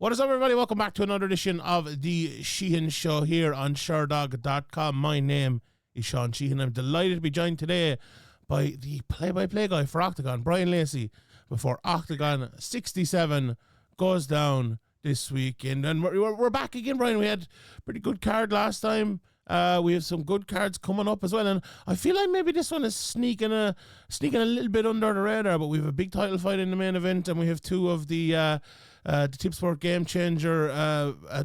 What is up, everybody? Welcome back to another edition of the Sheehan Show here on Sherdog.com. My name is Sean Sheehan. I'm delighted to be joined today by the play-by-play guy for Oktagon, Bryan Lacey, before Oktagon 67 goes down this weekend. And we're back again, Bryan. We had a pretty good card last time. We have some good cards coming up as well, and I feel like maybe this one is sneaking a little bit under the radar. But we have a big title fight in the main event, and we have two of the Tipsport Game Changer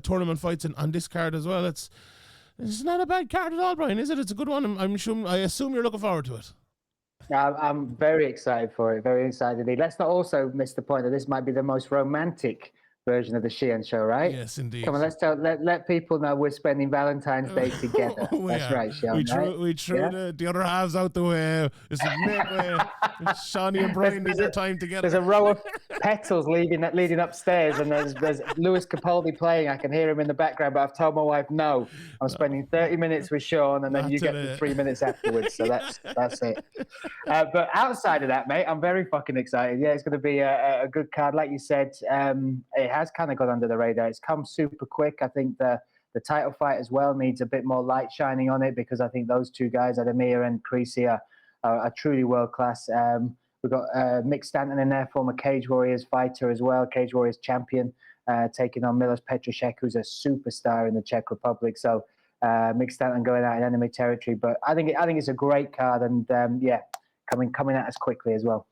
tournament fights on this card as well. It's not a bad card at all, Bryan, is it? It's a good one. I assume you're looking forward to it. I'm very excited for it. Very excited. Let's not also miss the point that this might be the most romantic version of the Sheehan Show, right? Yes, indeed. Come on, let people know we're spending Valentine's Day together. That's right, Sean. We threw the other halves out the way. It's a make way. Shawnee and Bryan need their time together. There's a row of petals leading upstairs, and there's Lewis Capaldi playing. I can hear him in the background, but I've told my wife no. I'm spending 30 minutes with Sean, and then you get the 3 minutes afterwards. So that's it. But outside of that, mate, I'm very fucking excited. Yeah, it's going to be a good card, like you said. It has kind of got under the radar. It's come super quick. I think the title fight as well needs a bit more light shining on it, because I think those two guys, Ademir and Creasy, are truly world class. We've got Mick Stanton in there, former Cage Warriors fighter as well, Cage Warriors champion, taking on Milos Petrosek, who's a superstar in the Czech Republic. So Mick Stanton going out in enemy territory. But I think it's a great card, and coming at us quickly as well.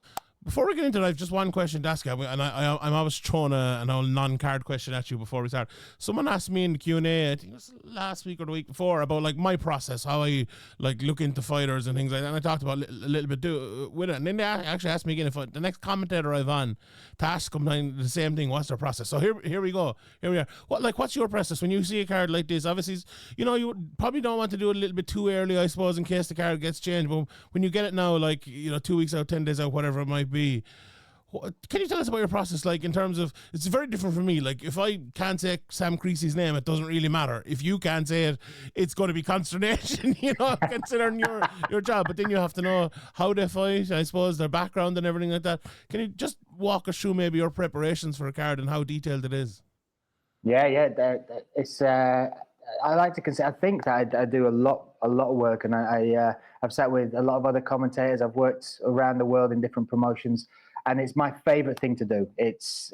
Before we get into it, I have just one question to ask you, and I'm always throwing an old non-card question at you before we start. Someone asked me in the Q&A, I think it was last week or the week before, about like my process, how I like look into fighters and things like that. And I talked about a little bit with it. And then they actually asked me again if the next commentator I've on to ask them the same thing, what's their process? So here we go. Here we are. What's your process when you see a card like this? Obviously, you probably don't want to do it a little bit too early, I suppose, in case the card gets changed. But when you get it now, like 2 weeks out, 10 days out, whatever it might be. Can you tell us about your process, like in terms of, it's very different for me. Like if I can't say Sam Creasy's name, it doesn't really matter. If you can't say it, it's going to be consternation, considering your job. But then you have to know how they fight, I suppose, their background and everything like that. Can you just walk us through maybe your preparations for a card and how detailed it is? Yeah. It's I like to consider. I think that I do a lot of work, and I've sat with a lot of other commentators. I've worked around the world in different promotions, and it's my favorite thing to do. It's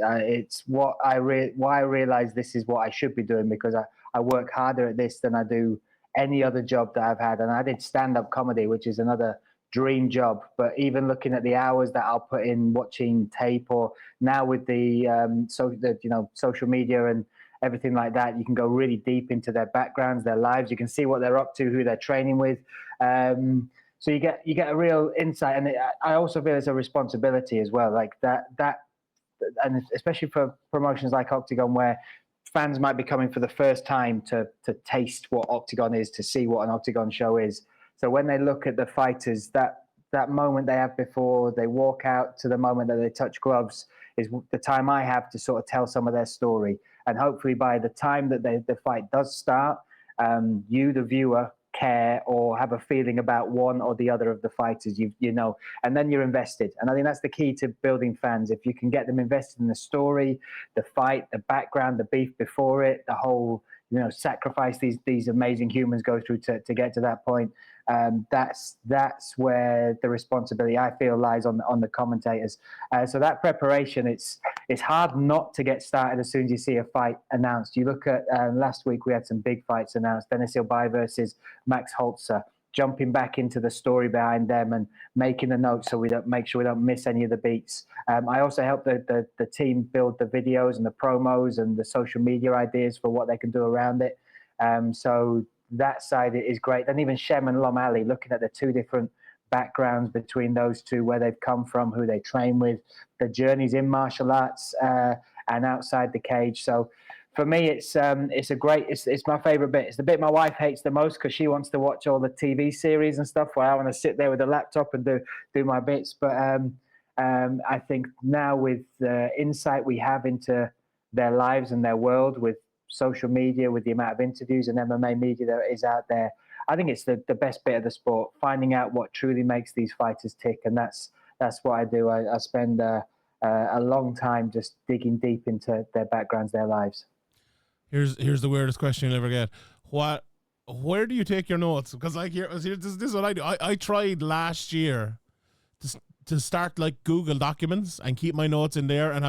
what why I realize this is what I should be doing, because I work harder at this than I do any other job that I've had. And I did stand-up comedy, which is another dream job. But even looking at the hours that I'll put in watching tape, or now with the social media and everything like that, you can go really deep into their backgrounds, their lives. You can see what they're up to, who they're training with. So you get a real insight, and I also feel it's a responsibility as well. Like that, and especially for promotions like Oktagon, where fans might be coming for the first time to taste what Oktagon is, to see what an Oktagon show is. So when they look at the fighters, that moment they have before they walk out to the moment that they touch gloves is the time I have to sort of tell some of their story. And hopefully by the time that the fight does start, you, the viewer, care or have a feeling about one or the other of the fighters, and then you're invested. And I think that's the key to building fans. If you can get them invested in the story, the fight, the background, the beef before it, the whole sacrifice these amazing humans go through to get to that point, that's where the responsibility, I feel, lies on the commentators. So that preparation, it's hard not to get started as soon as you see a fight announced. You look at last week, we had some big fights announced: Dennis Ilbai versus Max Holzer. Jumping back into the story behind them and making the notes so we don't make sure we don't miss any of the beats. I also help the team build the videos and the promos and the social media ideas for what they can do around it. So that side is great. And even Shem and Lom Ali, looking at the two different backgrounds between those two, where they've come from, who they train with, the journeys in martial arts and outside the cage. So for me, it's my favorite bit. It's the bit my wife hates the most, because she wants to watch all the TV series and stuff, where I want to sit there with a laptop and do my bits. But I think now, with the insight we have into their lives and their world, with social media, with the amount of interviews and MMA media that is out there, I think it's the best bit of the sport, finding out what truly makes these fighters tick. And that's what I do. I spend a long time just digging deep into their backgrounds, their lives. Here's the weirdest question you'll ever get. Where do you take your notes? Because like this is what I do. I tried last year to start like Google Documents and keep my notes in there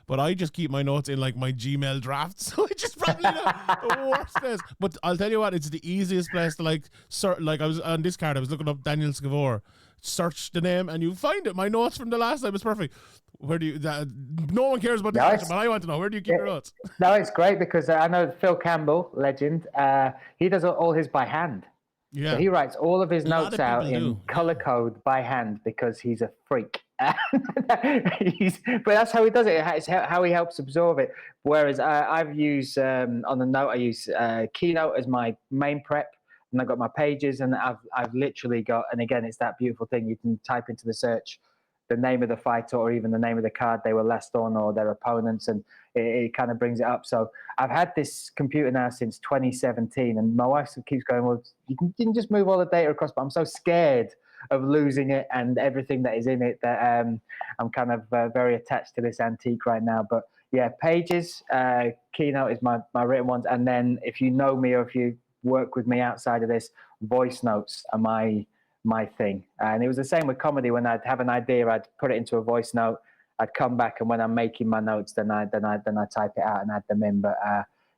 but I just keep my notes in like my Gmail drafts, which is probably the worst place. But I'll tell you what, it's the easiest place to like I was on this card, I was looking up Daniel Scavor, search the name and you find it. My notes from the last time is perfect. Where do you? No one cares about this question, but I want to know, where do you keep your notes? No, it's great because I know Phil Campbell, legend. He does all his by hand. Yeah. So he writes all of his notes out in color code by hand because he's a freak. But that's how he does it. It's how he helps absorb it. Whereas I've used on the note, I use Keynote as my main prep, and I've got my pages, and I've literally got. And again, it's that beautiful thing. You can type into the search the name of the fighter or even the name of the card they were last on or their opponents, and it kind of brings it up. So I've had this computer now since 2017, and my wife keeps going, well, you can just move all the data across, but I'm so scared of losing it and everything that is in it that I'm kind of very attached to this antique right now. But yeah, pages, Keynote is my written ones. And then if you know me or if you work with me outside of this, voice notes are my thing. And it was the same with comedy. When I'd have an idea, I'd put it into a voice note, I'd come back, and when I'm making my notes, then I type it out and add them in. But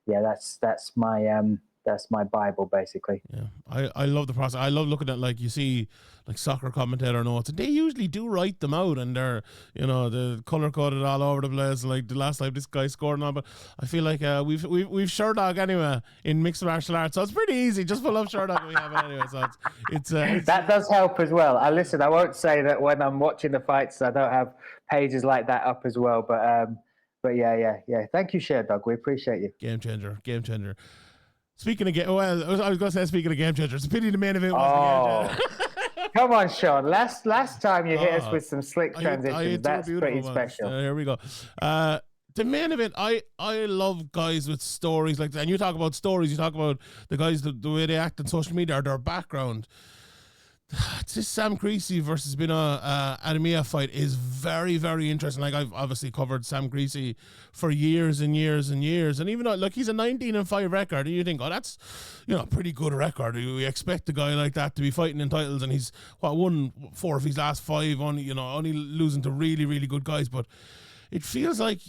yeah, that's my Bible basically. Yeah, I love the process. I love looking at, like, you see like soccer commentator notes, and they usually do write them out, and they're, you know, the color coded all over the place. Like the last time this guy scored and all, but I feel like we've Sherdog anyway in mixed martial arts, so it's pretty easy. Just pull up Sherdog, we have it anyway. So it's that does help as well. I won't say that when I'm watching the fights I don't have pages like that up as well, but yeah. Thank you, Sherdog. We appreciate you. Game changer. Speaking of I was going to say speaking of game changer, it's a pity the main event wasn't a game changer. Come on, Sean. Last time you hit us with some slick transitions. That's pretty special. Here we go. The main event, I love guys with stories like that. And you talk about stories, you talk about the guys, the way they act on social media, or their background. This Sam Creasy versus Bino Ademia fight is very, very interesting. Like, I've obviously covered Sam Creasy for years and years and years, and even though, like, he's a 19-5 record, and you think, oh, that's, you know, a pretty good record. We expect a guy like that to be fighting in titles, and he's won 4 of his last 5, only losing to really, really good guys. But it feels like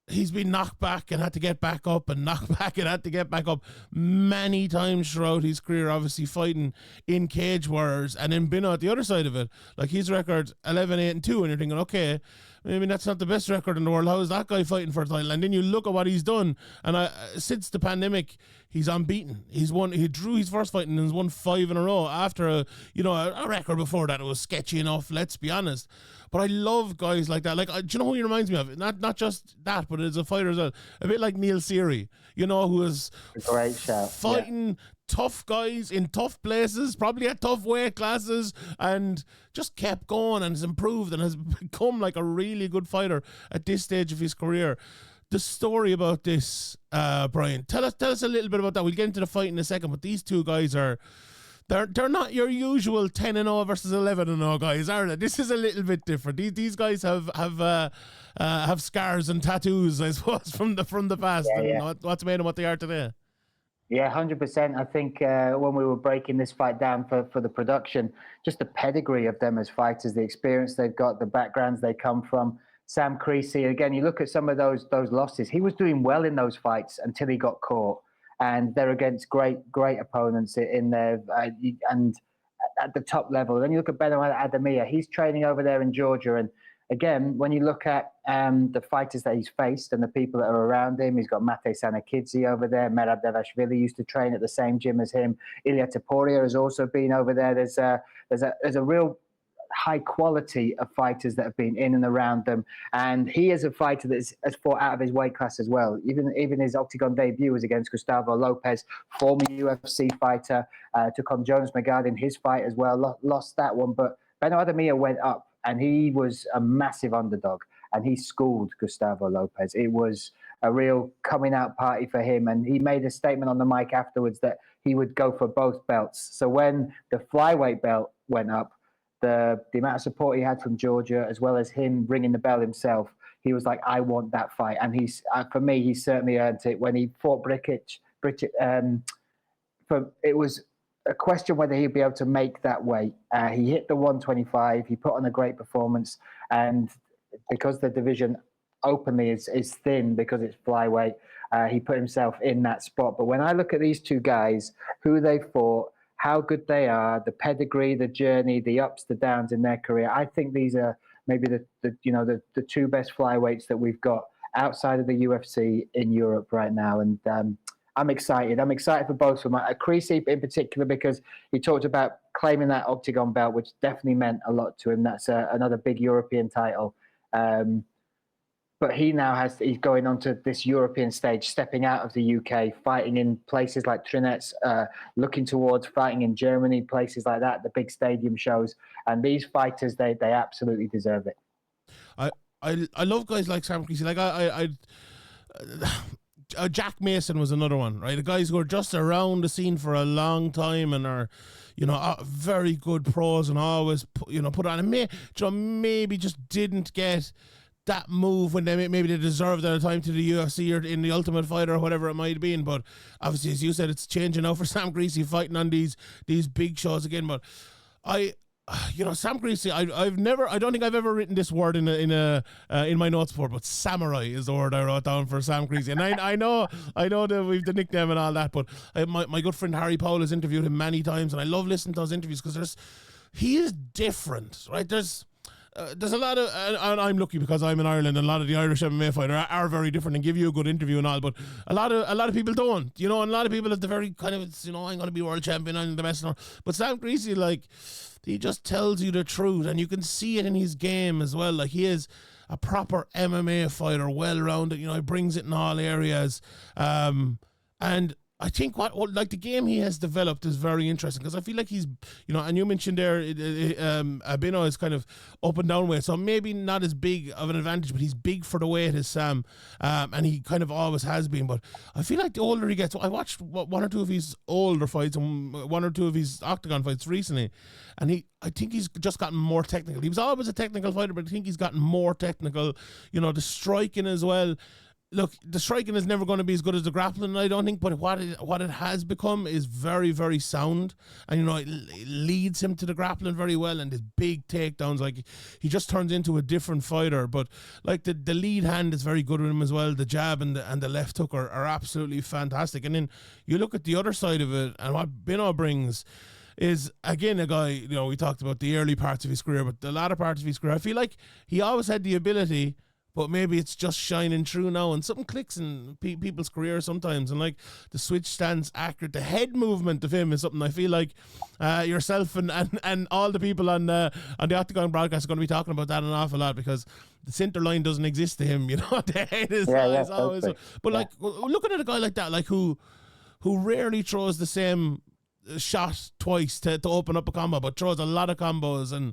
he's been knocked back and had to get back up, and knocked back and had to get back up many times throughout his career, obviously fighting in cage wars. And then Bino at the other side of it, like his record 11-8-2, and you're thinking, okay, I mean, that's not the best record in the world. How is that guy fighting for a title? And then you look at what he's done, and since the pandemic, he's unbeaten. He drew his first fight and has won 5 in a row after a record before that. It was sketchy enough, let's be honest. But I love guys like that. Like, do you know who he reminds me of? Not just that, but as a fighter as well. A bit like Neil Seary, who is a great shout. Fighting tough guys in tough places, probably at tough weight classes, and just kept going and has improved and has become like a really good fighter at this stage of his career. The story about this, Bryan, tell us a little bit about that. We'll get into the fight in a second, but these two guys they're not your usual 10-0 versus 11-0 guys, are they? This is a little bit different. These guys have scars and tattoos, I suppose, from the past, and what's made them what they are today. Yeah, 100%. I think when we were breaking this fight down for the production, just the pedigree of them as fighters, the experience they've got, the backgrounds they come from. Sam Creasy, again, you look at some of those losses. He was doing well in those fights until he got caught. And they're against great opponents in there and at the top level. Then you look at Benoit Ademia. He's training over there in Georgia. And again, when you look at the fighters that he's faced and the people that are around him, he's got Mate Sanakidze over there. Merab Devashvili used to train at the same gym as him. Ilya Taporia has also been over there. There's a real high quality of fighters that have been in and around them, and he is a fighter that has fought out of his weight class as well. Even his Oktagon debut was against Gustavo Lopez, former UFC fighter, took on Jonas Magard in his fight as well, lost that one, but Benoit Ademia went up and he was a massive underdog and he schooled Gustavo Lopez. It was a real coming out party for him, and he made a statement on the mic afterwards that he would go for both belts. So when the flyweight belt went up, the amount of support he had from Georgia, as well as him ringing the bell himself, he was like, I want that fight. And for me, he certainly earned it when he fought Brickich. It was a question whether he'd be able to make that weight. He hit the 125. He put on a great performance. And because the division openly is thin because it's flyweight, he put himself in that spot. But when I look at these two guys, who they fought, how good they are, the pedigree, the journey, the ups, the downs in their career, I think these are maybe the two best flyweights that we've got outside of the UFC in Europe right now. And I'm excited. I'm excited for both of them. Creasy in particular, because he talked about claiming that Oktagon belt, which definitely meant a lot to him. That's another big European title. But he's going onto this European stage, stepping out of the UK, fighting in places like Trinec, looking towards fighting in Germany, places like that, the big stadium shows. And these fighters, they absolutely deserve it. I love guys like Sam Creasy. Like Jack Mason was another one, right? The guys who are just around the scene for a long time and are, very good pros and always, put on. And maybe just didn't get that move when maybe they deserved at a time to the UFC or in the Ultimate Fighter or whatever it might have been. But obviously, as you said, it's changing now for Sam Creasy fighting on these big shows again. But Sam Creasy, I don't think I've ever written this word in my notes before, but samurai is the word I wrote down for Sam Creasy. And I know that we've the nickname and all that, but my good friend Harry Powell has interviewed him many times, and I love listening to those interviews because he is different, right? There's a lot of, and I'm lucky because I'm in Ireland, and a lot of the Irish MMA fighters are very different and give you a good interview and all, but a lot of people don't, and a lot of people at the very kind of, I'm going to be world champion, I'm the best. But Sam Creasy, like, he just tells you the truth, and you can see it in his game as well. Like, he is a proper MMA fighter, well-rounded, he brings it in all areas, and I think the game he has developed is very interesting because I feel like he's, and you mentioned there, Abino is kind of up and down weight, so maybe not as big of an advantage, but he's big for the weight as Sam, and he kind of always has been. But I feel like the older he gets, I watched one or two of his older fights and one or two of his Oktagon fights recently, and I think he's just gotten more technical. He was always a technical fighter, but I think he's gotten more technical, the striking as well. Look, the striking is never going to be as good as the grappling, I don't think, but what it has become is very, very sound. And, it leads him to the grappling very well, and his big takedowns, like, he just turns into a different fighter. But, like, the lead hand is very good with him as well. The jab and the left hook are absolutely fantastic. And then you look at the other side of it, and what Bino brings is, again, a guy, we talked about the early parts of his career, but the latter parts of his career, I feel like he always had the ability, but maybe it's just shining through now, and something clicks in people's career sometimes, and like the switch stands accurate. The head movement of him is something I feel like yourself and all the people on the Oktagon broadcast are going to be talking about that an awful lot, because the center line doesn't exist to him. The head is always. But like looking at a guy like that, like who rarely throws the same shot twice to open up a combo, but throws a lot of combos, and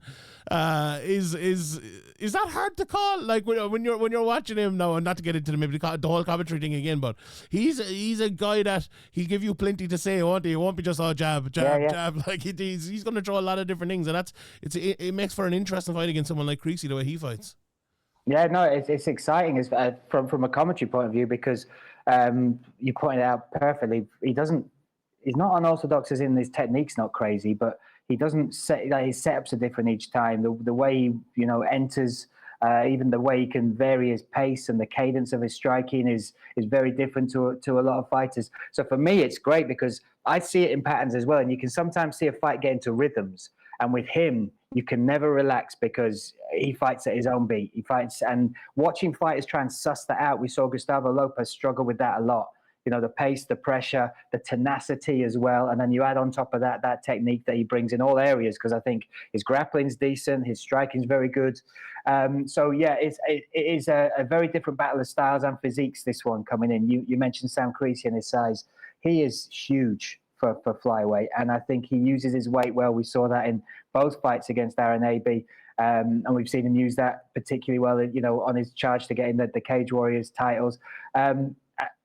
is that hard to call? Like when you're watching him now, and not to get into the whole commentary thing again, but he's a guy that he'll give you plenty to say, won't he? It won't be just all jab. Like he's going to throw a lot of different things, and it makes for an interesting fight against someone like Creasy the way he fights. Yeah, no, it's exciting from a commentary point of view, because you pointed out perfectly. He's not unorthodox as in his technique's not crazy, but he doesn't his setups are different each time. The way he enters, even the way he can vary his pace and the cadence of his striking is very different to a lot of fighters. So for me, it's great because I see it in patterns as well, and you can sometimes see a fight get into rhythms. And with him, you can never relax because he fights at his own beat. He fights, and watching fighters try and suss that out. We saw Gustavo Lopez struggle with that a lot. The pace, the pressure, the tenacity as well. And then you add on top of that technique that he brings in all areas, because I think his grappling's decent, his striking's very good. So, yeah, it is a very different battle of styles and physiques, this one coming in. You mentioned Sam Creasy and his size. He is huge for flyweight, and I think he uses his weight well. We saw that in both fights against Aaron Abbey. And we've seen him use that particularly well, on his charge to getting the Cage Warriors titles.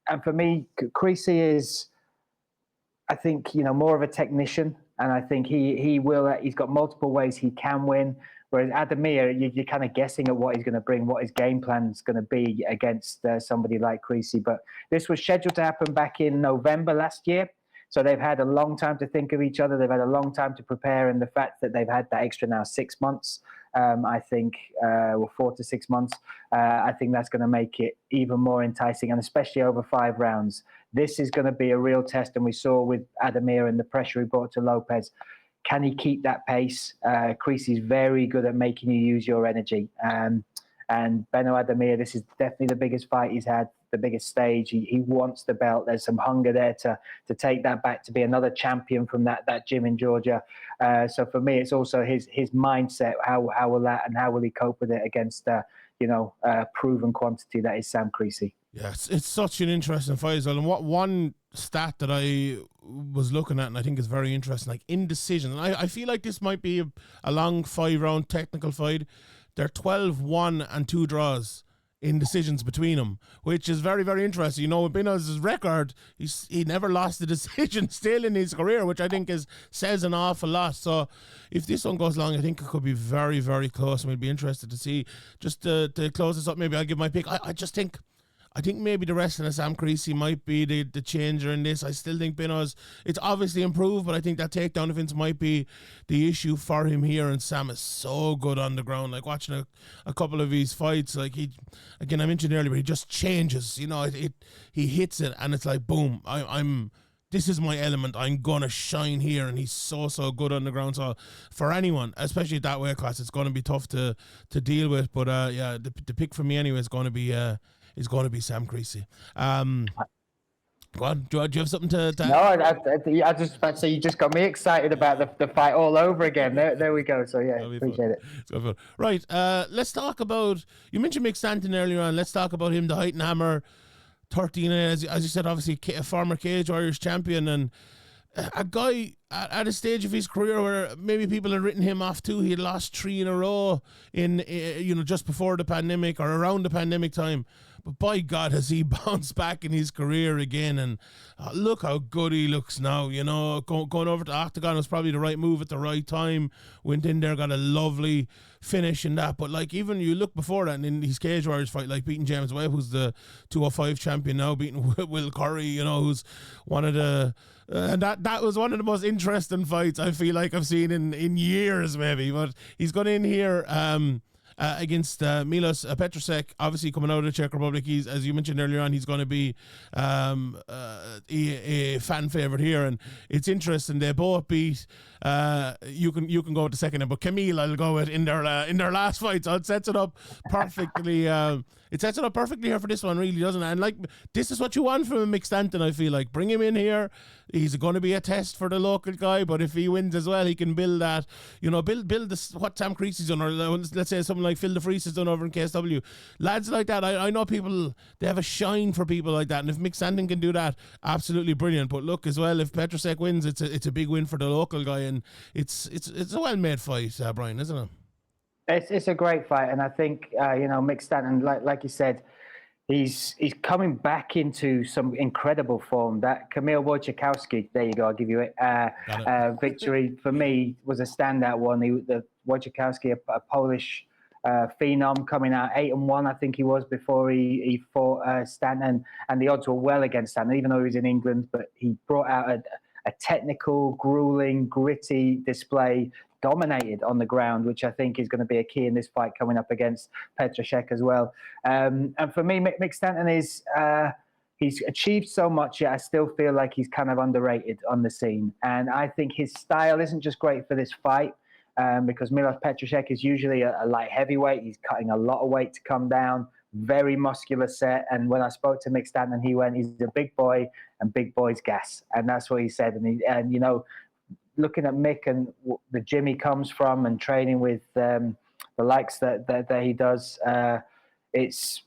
And for me, Creasy is, I think, more of a technician and I think he will. He's got multiple ways he can win. Whereas Ademir, you're kind of guessing at what he's going to bring, what his game plan is going to be against somebody like Creasy. But this was scheduled to happen back in November last year. So they've had a long time to think of each other. They've had a long time to prepare. And the fact that they've had that extra now 6 months, I think, 4 to 6 months, I think that's going to make it even more enticing, and especially over 5 rounds. This is going to be a real test. And we saw with Ademir and the pressure he brought to Lopez. Can he keep that pace? Creasy's very good at making you use your energy. And Beno Ademir, this is definitely the biggest fight he's had, the biggest stage. He wants the belt. There's some hunger there to take that back, to be another champion from that gym in Georgia. So for me, it's also his mindset. How will he cope with it against proven quantity that is Sam Creasy? Yeah, it's such an interesting fight as well. And what one stat that I was looking at, and I think is very interesting, like indecision. And I feel like this might be a long 5-round technical fight. They're 12-1 and 2 draws in decisions between them, which is very, very interesting. You know, with Beno's record, he never lost a decision still in his career, which I think says an awful lot. So if this one goes long, I think it could be very, very close, and we'd be interested to see. Just to close this up, maybe I'll give my pick. I think maybe the rest of the Sam Creasy might be the changer in this. I still think Beno's, it's obviously improved, but I think that takedown defense might be the issue for him here. And Sam is so good on the ground. Like watching a couple of his fights, like I mentioned earlier, but he just changes. You know, he hits it, and it's like boom. This is my element. I'm gonna shine here, and he's so good on the ground. So for anyone, especially at that weight class, it's going to be tough to deal with. But yeah, the pick for me anyway is going to be Sam Creasy. Go on. Do you have something to No, I just about to say you just got me excited about the fight all over again. There we go. So yeah, appreciate it. It's fun. Right. Let's talk about, you mentioned Mick Stanton earlier on. Let's talk about him, the Height and Hammer 13, as you said, obviously a former Cage Warriors champion, and a guy at a stage of his career where maybe people had written him off too. He had lost 3 in a row in just before the pandemic or around the pandemic time. But by God, has he bounced back in his career again? And look how good he looks now. You know, going over to Oktagon was probably the right move at the right time. Went in there, got a lovely finish in that. But like, even you look before that, and in his Cage Warriors fight, like beating James Webb, who's the 205 champion now, beating Will Curry, you know, who's one of the... and that was one of the most interesting fights I feel like I've seen in years, maybe. But he's gone in here against Milos Petrosek, obviously coming out of the Czech Republic. He's, as you mentioned earlier on, he's going to be a fan favorite here, and it's interesting. They both beat. You can go with the second, but Camille I'll go with in their last fight. So it sets it up perfectly. It sets it up perfectly here for this one, really, doesn't it? And like, this is what you want from Mick Stanton. I feel like bring him in here. He's going to be a test for the local guy, but if he wins as well, he can build that. You know, build this, what Sam Creasy's done, or let's say something like Phil DeFries has done over in KSW. Lads like that, I know people, they have a shine for people like that, and if Mick Stanton can do that, absolutely brilliant. But look as well, if Petrosek wins, it's a big win for the local guy, and it's a well-made fight, Brian, isn't it? It's a great fight, and I think Mick Stanton, like you said, he's coming back into some incredible form. That Kamil Wojciechowski, there you go, I'll give you it. Victory for me was a standout one. The Wojciechowski, a Polish phenom, coming out 8-1, I think he was, before he fought Stanton, and the odds were well against Stanton, even though he was in England. But he brought out a technical, grueling, gritty display. Dominated on the ground, which I think is going to be a key in this fight coming up against Petrosek as well. And for me, Mick Stanton is he's achieved so much, yet I still feel like he's kind of underrated on the scene. And I think his style isn't just great for this fight, because Milos Petrosek is usually a light heavyweight. He's cutting a lot of weight to come down, very muscular set. And when I spoke to Mick Stanton, he went, he's a big boy and big boys gas. And that's what he said. And you know, looking at Mick and the gym he comes from and training with the likes that he does, this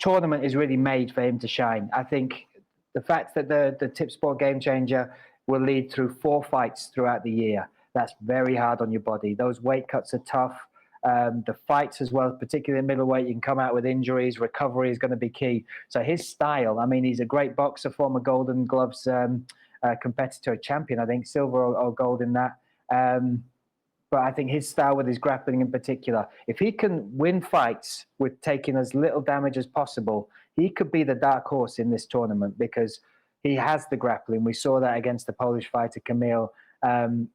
tournament is really made for him to shine. I think the fact that the Tip Sport Game Changer will lead through 4 fights throughout the year, that's very hard on your body. Those weight cuts are tough. The fights as well, particularly in middleweight, you can come out with injuries. Recovery is going to be key. So his style, I mean, he's a great boxer, former Golden Gloves competitor, champion, I think, silver or gold in that. But I think his style with his grappling in particular, if he can win fights with taking as little damage as possible, he could be the dark horse in this tournament because he has the grappling. We saw that against the Polish fighter, Kamil.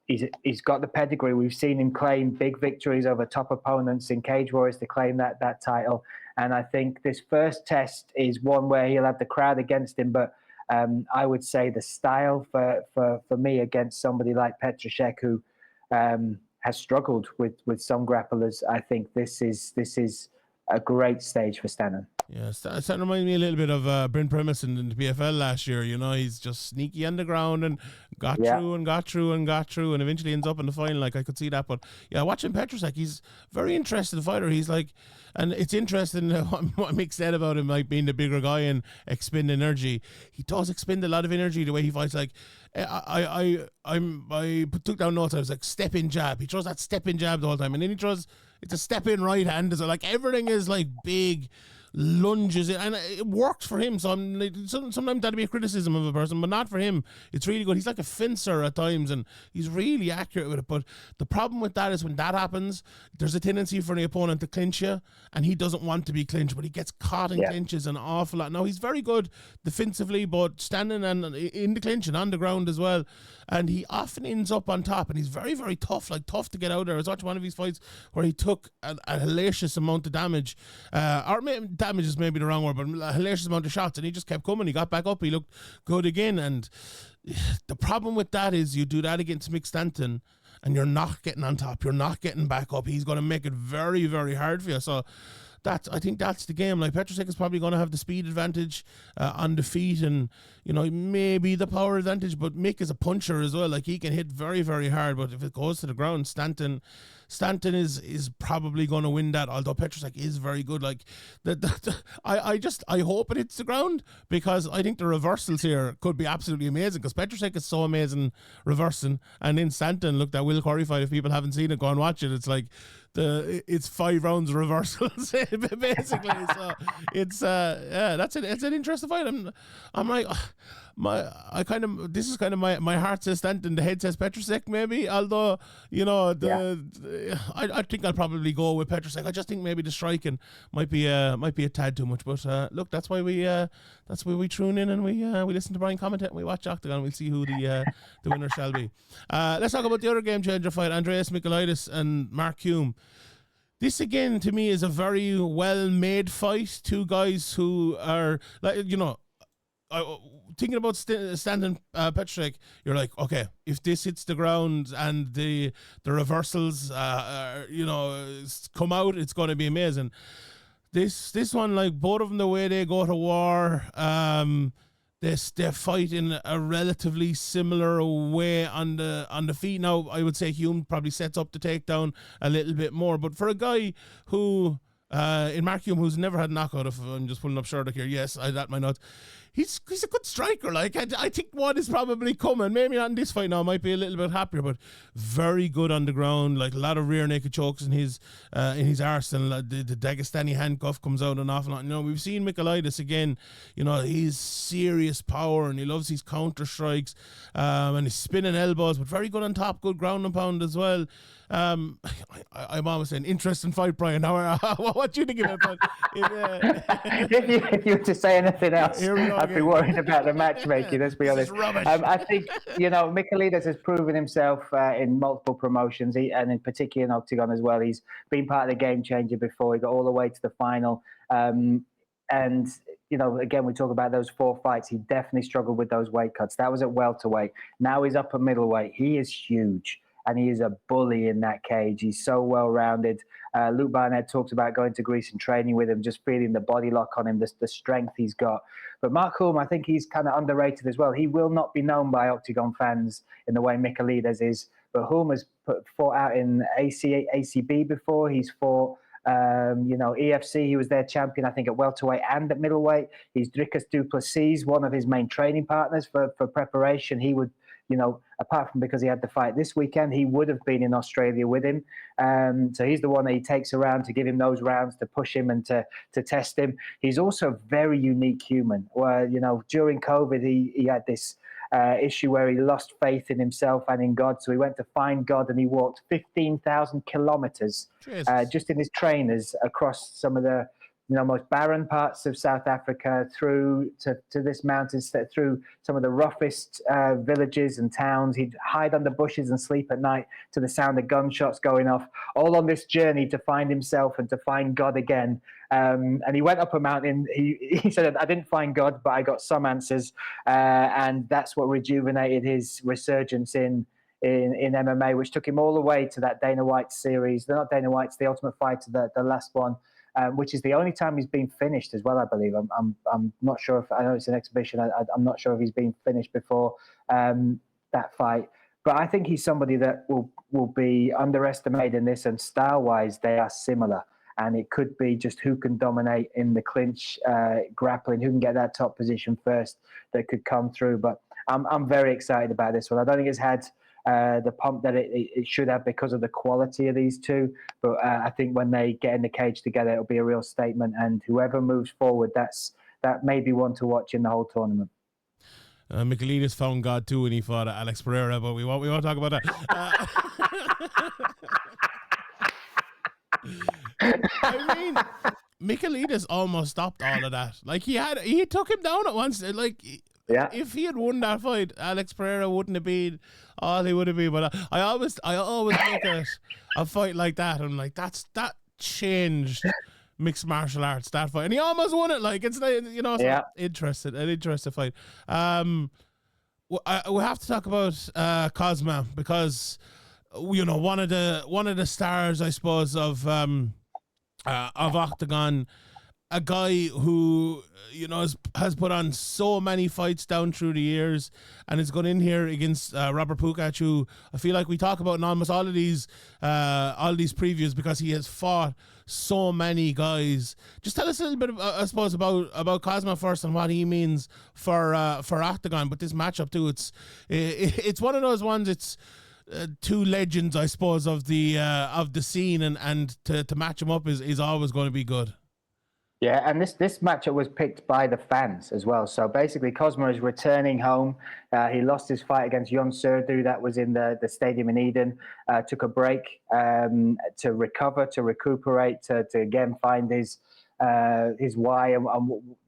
He's got the pedigree. We've seen him claim big victories over top opponents in Cage Warriors to claim that title. And I think this first test is one where he'll have the crowd against him. But I would say the style for me against somebody like Petrusek, who has struggled with some grapplers, I think this is a great stage for Stanton. Yeah, that reminds me a little bit of Bryn Primus in the PFL last year. You know, he's just sneaky on the ground and got through and eventually ends up in the final. Like, I could see that. But yeah, watching Petrusek, he's very interesting fighter. He's like, and it's interesting what Mick said about him, like being the bigger guy and expend energy. He does expend a lot of energy the way he fights. Like, I took down notes. I was like, step in jab. He throws that step in jab the whole time, and then he throws it's a step in right hand. So like everything is like big lunges, and it works for him. So I'm like, sometimes that'd be a criticism of a person, but not for him. It's really good. He's like a fencer at times, and he's really accurate with it. But the problem with that is when that happens, there's a tendency for the opponent to clinch you, and he doesn't want to be clinched, but he gets caught in clinches an awful lot. Now, he's very good defensively, but standing and in the clinch and on the ground as well. And he often ends up on top, and he's very, very tough, like tough to get out there. I was watching one of his fights where he took a hellacious amount of damage, or damage is maybe the wrong word, but a hellacious amount of shots, and he just kept coming. He got back up, he looked good again. And the problem with that is you do that against Mick Stanton and you're not getting on top, you're not getting back up. He's going to make it very, very hard for you. So I think that's the game. Like, Petrusek is probably going to have the speed advantage on the feet, and you know, maybe the power advantage, but Mick is a puncher as well. Like, he can hit very, very hard, but if it goes to the ground, Stanton is probably going to win that, although Petrusek is very good. Like, I hope it hits the ground, because I think the reversals here could be absolutely amazing, because Petrusek is so amazing reversing, and in Stanton, look, that Will Curry fight, if people haven't seen it, go and watch it. It's like it's 5 rounds of reversals basically. So it's that's it. It's an interesting fight. I'm like, this is kind of my heart says Stanton, the head says Petrusek maybe, although, you know, I think I'll probably go with Petrusek. I just think maybe the striking might be a tad too much, but look, that's why we tune in and we listen to Bryan commentate and we watch Oktagon. We'll see who the winner shall be. Let's talk about the other game changer fight, Andreas Michailidis and Mark Hume. This again to me is a very well made fight. Two guys who are, like, you know, thinking about Stanton Petrusek, you're like, okay, if this hits the ground and the reversals, you know, come out, it's going to be amazing. This one, like, both of them, the way they go to war, they fight in a relatively similar way on the feet. Now, I would say Hume probably sets up the takedown a little bit more, but for a guy who, in Mark Hume, who's never had a knockout, if I'm just pulling up Sherdog here, yes, I got my notes. He's a good striker. Like, I think one is probably coming. Maybe not in this fight now. Might be a little bit happier, but very good on the ground. Like, a lot of rear naked chokes in his arsenal. The Dagestani handcuff comes out an awful lot. You know, we've seen Michailidis again. You know, he's serious power and he loves his counter strikes, and he's spinning elbows, but very good on top. Good ground and pound as well. I'm always saying interesting fight, Brian. Now, what do you think of it? If you were to say anything else, I'd be worried about the matchmaking. Let's be honest. I think, you know, Michailidis has proven himself in multiple promotions, and in particular in Oktagon as well. He's been part of the game changer before. He got all the way to the final. And, you know, again, we talk about those 4 fights. He definitely struggled with those weight cuts. That was at welterweight. Now he's up at middleweight. He is huge, and he is a bully in that cage. He's so well-rounded. Luke Barnett talks about going to Greece and training with him, just feeling the body lock on him, the strength he's got. But Mark Hume, I think he's kind of underrated as well. He will not be known by Oktagon fans in the way Michailidis is, but Hume has fought out in ACB before. He's fought, you know, EFC. He was their champion, I think, at welterweight and at middleweight. He's Dricus Duplessis, one of his main training partners for preparation. He would, you know, apart from because he had the fight this weekend, he would have been in Australia with him. So he's the one that he takes around to give him those rounds, to push him and to test him. He's also a very unique human. Where, you know, during COVID, he had this issue where he lost faith in himself and in God. So he went to find God, and he walked 15,000 kilometers just in his trainers across some of the most barren parts of South Africa, through to this mountains, through some of the roughest villages and towns. He'd hide under bushes and sleep at night to the sound of gunshots going off, all on this journey to find himself and to find God again. And he went up a mountain. He said, I didn't find God, but I got some answers. And that's what rejuvenated his resurgence in MMA, which took him all the way to that Dana White series. Not Dana White's The Ultimate Fighter, the last one. Which is the only time he's been finished as well, I believe. I'm not sure if, I know it's an exhibition, I'm not sure if he's been finished before that fight. But I think he's somebody that will be underestimated in this, and style-wise, they are similar. And it could be just who can dominate in the clinch grappling, who can get that top position first that could come through. But I'm very excited about this one. I don't think it's had the pump that it should have because of the quality of these two. But I think when they get in the cage together, it'll be a real statement. And whoever moves forward, that may be one to watch in the whole tournament. Michailidis found God too when he fought Alex Pereira, but we won't talk about that. I mean, Michailidis almost stopped all of that. Like he took him down at once. Like, yeah, if he had won that fight, Alex Pereira wouldn't have been all he would have been. But I always look at a fight like that, and I'm like, that changed mixed martial arts, that fight, and he almost won it. Like, it's like, an interesting fight. We have to talk about Cosma, because one of the stars, I suppose, of Oktagon, a guy who has put on so many fights down through the years, and is going in here against Robert Pukac, who I feel like we talk about in almost all these previews, because he has fought so many guys. Just tell us a little bit, I suppose, about Cosma first, and what he means for Oktagon. But this matchup too, it's one of those ones. It's two legends, I suppose, of the scene, and to match him up is always going to be good. Yeah, and this matchup was picked by the fans as well. So basically, Cosma is returning home. He lost his fight against Jon Serdu. That was in the stadium in Eden. Took a break to recover, to recuperate, to again find his why and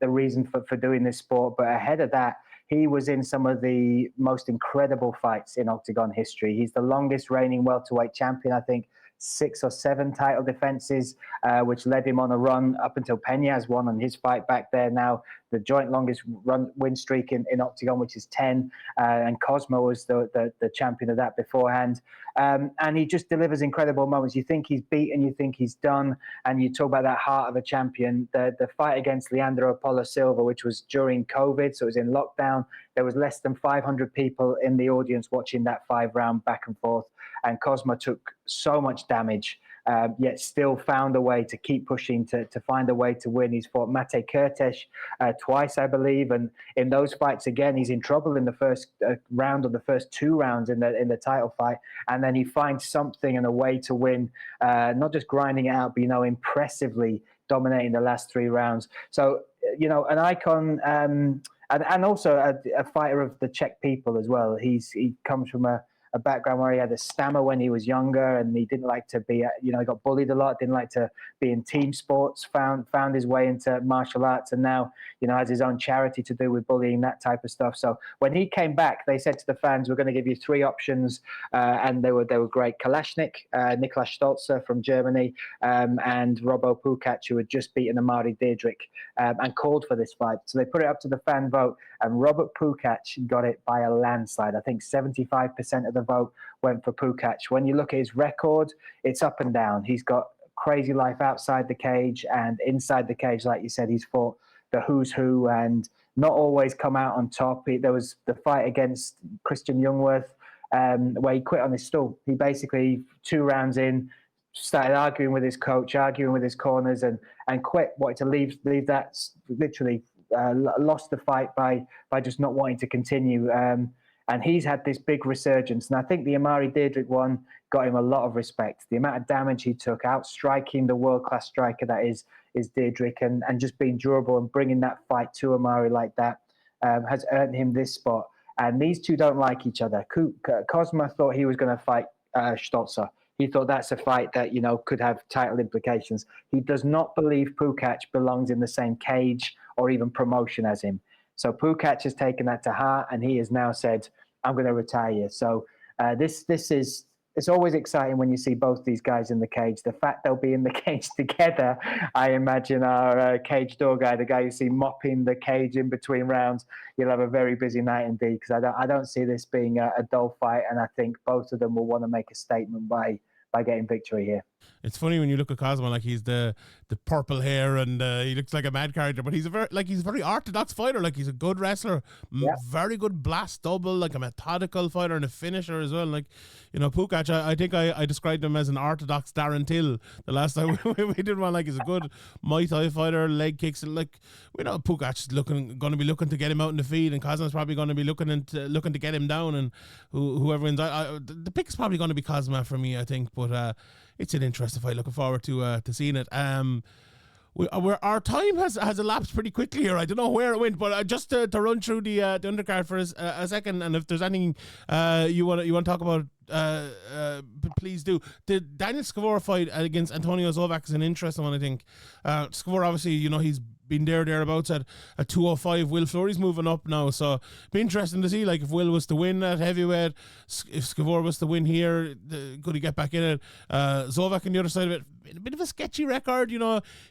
the reason for doing this sport. But ahead of that, he was in some of the most incredible fights in Octagon history. He's the longest reigning welterweight champion, I think. 6 or 7 title defenses, which led him on a run up until Peñas won on his fight back there. Now the joint longest win streak in Octagon, which is 10, and Cosmo was the champion of that beforehand. And he just delivers incredible moments. You think he's beaten, you think he's done, and you talk about that heart of a champion. The fight against Leandro Apollo Silva, which was during COVID, so it was in lockdown. There was less than 500 people in the audience watching that 5-round back and forth. And Cosmo took so much damage, yet still found a way to keep pushing, to find a way to win. He's fought Mate Kurtesh twice, I believe. And in those fights, again, he's in trouble in the first round or the first 2 rounds in the title fight. And then he finds something and a way to win, not just grinding it out, but, impressively dominating the last 3 rounds. So, an icon, and also a fighter of the Czech people as well. He comes from a background where he had a stammer when he was younger, and he didn't like to be, he got bullied a lot, didn't like to be in team sports, found his way into martial arts, and now, has his own charity to do with bullying, that type of stuff. So when he came back, they said to the fans, we're going to give you 3 options, and they were great. Kalashnik, Niklas Stolzer from Germany, and Robo Pukac, who had just beaten Amari Diedrich, and called for this fight. So they put it up to the fan vote, and Robert Pukac got it by a landslide. I think 75% of the vote went for Pukac. When you look at his record, it's up and down. He's got crazy life outside the cage and inside the cage. Like you said, he's fought the who's who and not always come out on top. There was the fight against Christian Jungwirth where he quit on his stool. He basically, 2 rounds in, started arguing with his coach, arguing with his corners, and quit, wanted to leave that, literally lost the fight by just not wanting to continue. And he's had this big resurgence. And I think the Amari Diedrich one got him a lot of respect. The amount of damage he took, outstriking the world-class striker that is Diedrich, and just being durable and bringing that fight to Amari like that has earned him this spot. And these two don't like each other. Cosma thought he was going to fight Stolzer. He thought that's a fight that, could have title implications. He does not believe Pukac belongs in the same cage or even promotion as him. So Pukac has taken that to heart, and he has now said, I'm going to retire you. So it's always exciting when you see both these guys in the cage. The fact they'll be in the cage together, I imagine our cage door guy, the guy you see mopping the cage in between rounds, you'll have a very busy night indeed, because I don't see this being a dull fight, and I think both of them will want to make a statement by getting victory here. It's funny when you look at Cosmo, like he's the purple hair and he looks like a mad character, but he's a very orthodox fighter. Like he's a good wrestler, very good blast double, like a methodical fighter and a finisher as well. Like, Pukac, I think I described him as an orthodox Darren Till the last time we did one. Like he's a good Muay Thai fighter, leg kicks, and like Pukac is going to be looking to get him out in the feed, and Cosmo's probably going to be looking to get him down, and whoever wins, the pick's probably going to be Cosmo for me, I think, but it's an interesting fight. Looking forward to seeing it. Our time has elapsed pretty quickly here. I don't know where it went, but just to run through the undercard for a second, and if there's anything you want to talk about, please do. The Daniel Scavor fight against Antonio Zovac is an interesting one, I think. Scavor, obviously, he's been thereabouts at 205. Will Fleury's moving up now, so be interesting to see, like, if Will was to win at heavyweight, if Scavor was to win here, could he get back in it? Zovac on the other side of it, a bit of a sketchy record.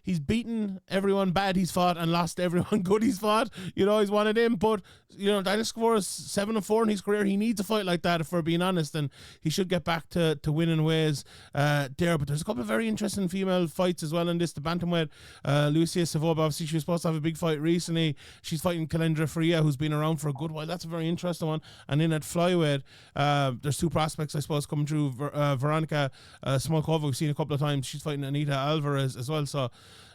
He's beaten everyone bad he's fought and lost everyone good he's fought. He's one of them, but Daniel Scavor is 7-4 in his career. He needs a fight like that, if we're being honest, and he should get back to winning ways there. But there's a couple of very interesting female fights as well in this. The bantamweight, Lucia Savova, obviously she was supposed to have a big fight recently. She's fighting Kalendra Faria, who's been around for a good while. That's a very interesting one. And then at flyweight, there's two prospects, I suppose, coming through. Veronica Smolkova, we've seen a couple of times. She's fighting Anita Alvarez as well. So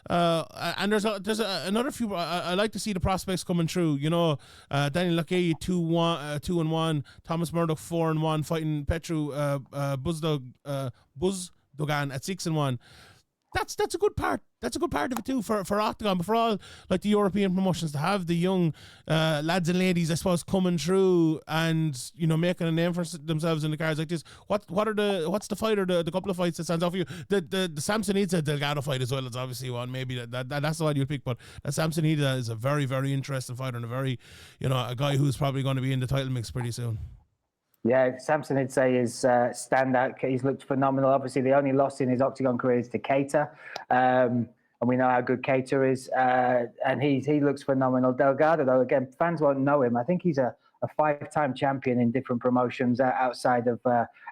and there's another few. I like to see the prospects coming through. Daniel Lakey 2-1, Thomas Murdoch 4-1, fighting Petru Buzdogan at 6-1. That's a good part. That's a good part of it too for Oktagon, but for all like the European promotions to have the young lads and ladies, I suppose, coming through and making a name for themselves in the cards like this. What's the fight or the couple of fights that stands out for you? The Samsonita Delgado fight as well is obviously one. Maybe that's the one you'd pick, but the Samsonita is a very, very interesting fighter and a very a guy who's probably going to be in the title mix pretty soon. Yeah, Samson Hidse is standout. He's looked phenomenal. Obviously, the only loss in his Octagon career is to Keita, and we know how good Keita is, and he looks phenomenal. Delgado, though, again, fans won't know him. I think he's a 5-time champion in different promotions outside of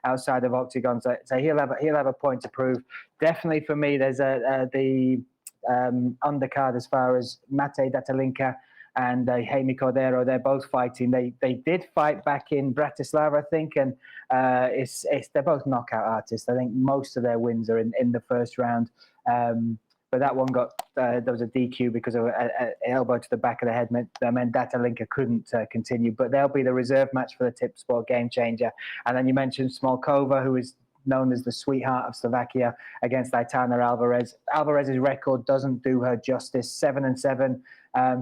Octagon. So he'll have a point to prove. Definitely for me, there's the undercard as far as Mate Datalinka and Jaime Cordero. They're both fighting. They did fight back in Bratislava, I think, and they're both knockout artists. I think most of their wins are in the first round. But that one there was a DQ because of an elbow to the back of the head. Meant Datalinka couldn't continue. But they'll be the reserve match for the Tip Sport Game Changer. And then you mentioned Smolkova, who is known as the sweetheart of Slovakia, against Aitana Alvarez. Alvarez's record doesn't do her justice. 7-7.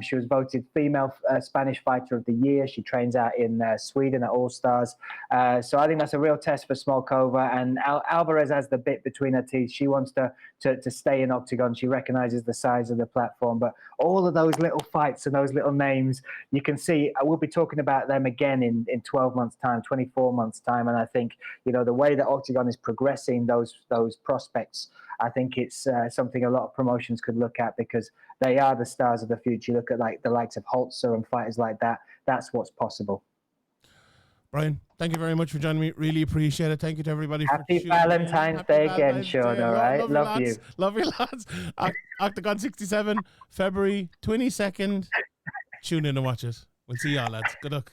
She was voted female Spanish fighter of the year. She trains out in Sweden at All Stars. So I think that's a real test for Smolkova. And Alvarez has the bit between her teeth. She wants to stay in Octagon. She recognizes the size of the platform. But all of those little fights and those little names, you can see, I will be talking about them again in 12 months' time, 24 months' time. And I think, the way that Octagon is progressing those prospects, I think it's something a lot of promotions could look at, because they are the stars of the future. You look at like the likes of Holzer and fighters like that. That's what's possible. Bryan, thank you very much for joining me. Really appreciate it. Thank you to everybody. Happy Valentine's Day again, Sean. All right, love you. Love you, lads. Octagon 67, February 22nd. Tune in and watch it. We'll see y'all, lads. Good luck.